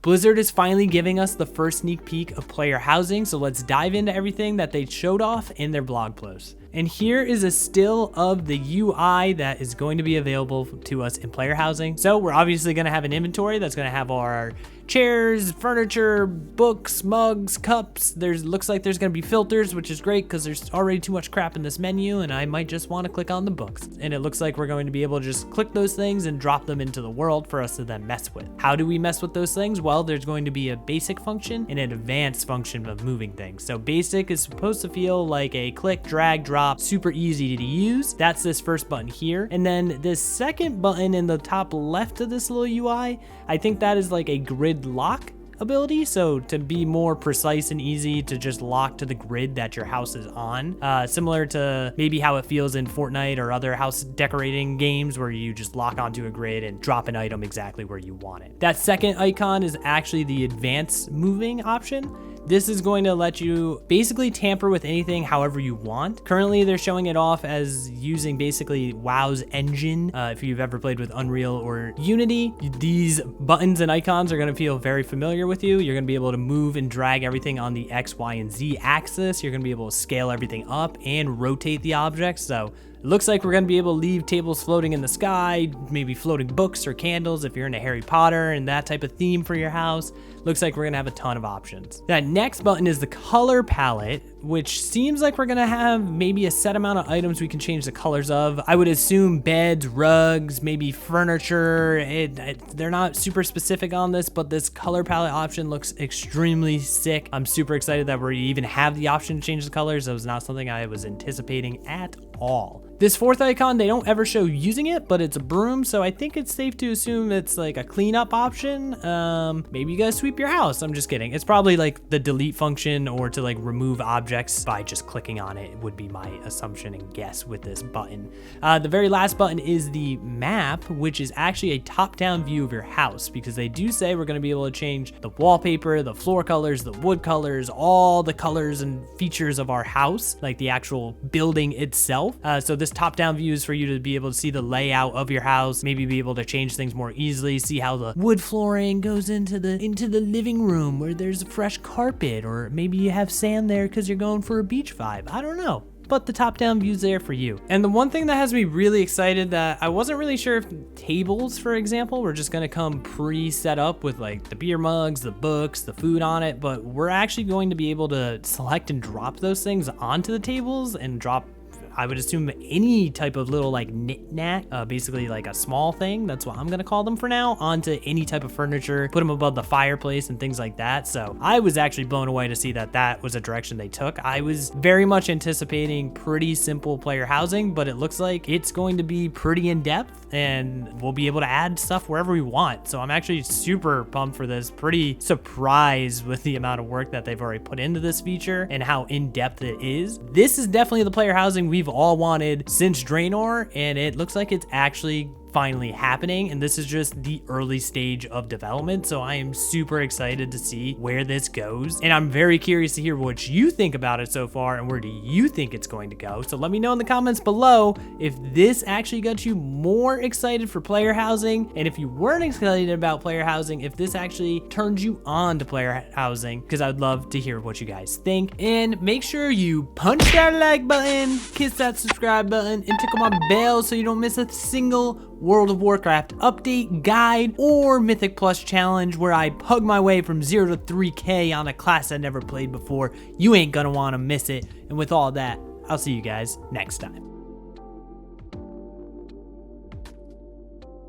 Blizzard is finally giving us the first sneak peek of player housing, so let's dive into everything that they showed off in their blog post. And here is a still of the UI that is going to be available to us in player housing. So we're obviously going to have an inventory that's going to have our chairs, furniture, books, mugs, cups. Looks like there's going to be filters, which is great because there's already too much crap in this menu and I might just want to click on the books. And it looks like we're going to be able to just click those things and drop them into the world for us to then mess with. How do we mess with those things? Well, there's going to be a basic function and an advanced function of moving things. So basic is supposed to feel like a click, drag, drop, super easy to use. That's this first button here. And then this second button in the top left of this little UI, I think that is like a grid lock ability, so to be more precise and easy to just lock to the grid that your house is on, similar to maybe how it feels in Fortnite or other house decorating games where you just lock onto a grid and drop an item exactly where you want it. That second icon is actually the advanced moving option. This is going to let you basically tamper with anything however you want. Currently, they're showing it off as using basically WoWs engine. If you've ever played with Unreal or Unity, these buttons and icons are going to feel very familiar with you. You're going to be able to move and drag everything on the X, Y, and Z axis. You're going to be able to scale everything up and rotate the objects. So it looks like we're going to be able to leave tables floating in the sky, maybe floating books or candles if you're into Harry Potter and that type of theme for your house. Looks like we're going to have a ton of options. That next button is the color palette, which seems like we're going to have maybe a set amount of items we can change the colors of. I would assume beds, rugs, maybe furniture. They're not super specific on this, but this color palette option looks extremely sick. I'm super excited that we even have the option to change the colors. That was not something I was anticipating at all. This fourth icon, they don't ever show using it, but it's a broom, so I think it's safe to assume it's like a cleanup option. Maybe you guys sweep your house. I'm just kidding. It's probably like the delete function or to like remove objects by just clicking on it would be my assumption and guess with this button. The very last button is the map, which is actually a top-down view of your house, because they do say we're going to be able to change the wallpaper, the floor colors, the wood colors, all the colors and features of our house, like the actual building itself. So this top-down view is for you to be able to see the layout of your house, maybe be able to change things more easily, see how the wood flooring goes into the living room where there's a fresh carpet, or maybe you have sand there because you're going for a beach vibe. I don't know, but the top-down view's there for you. And the one thing that has me really excited, that I wasn't really sure if tables, for example, were just gonna come pre-set up with like the beer mugs, the books, the food on it, but we're actually going to be able to select and drop those things onto the tables and drop, I would assume, any type of little like knick-knack, basically like a small thing, that's what I'm gonna call them for now, onto any type of furniture, put them above the fireplace and things like that. So I was actually blown away to see that that was a direction they took. I was very much anticipating pretty simple player housing, but it looks like it's going to be pretty in-depth and we'll be able to add stuff wherever we want. So I'm actually super pumped for this, pretty surprised with the amount of work that they've already put into this feature and how in-depth it is. This is definitely the player housing we've all wanted since Draenor, and it looks like it's actually finally happening, and this is just the early stage of development, so I am super excited to see where this goes, and I'm very curious to hear what you think about it so far and where do you think it's going to go. So let me know in the comments below if this actually got you more excited for player housing, and if you weren't excited about player housing, if this actually turned you on to player housing, because I'd love to hear what you guys think. And make sure you punch that like button, kiss that subscribe button, and tickle my bell so you don't miss a single World of Warcraft update, guide, or Mythic Plus challenge where I pug my way from 0 to 3K on a class I never played before. You ain't gonna wanna miss it. And with all that, I'll see you guys next time.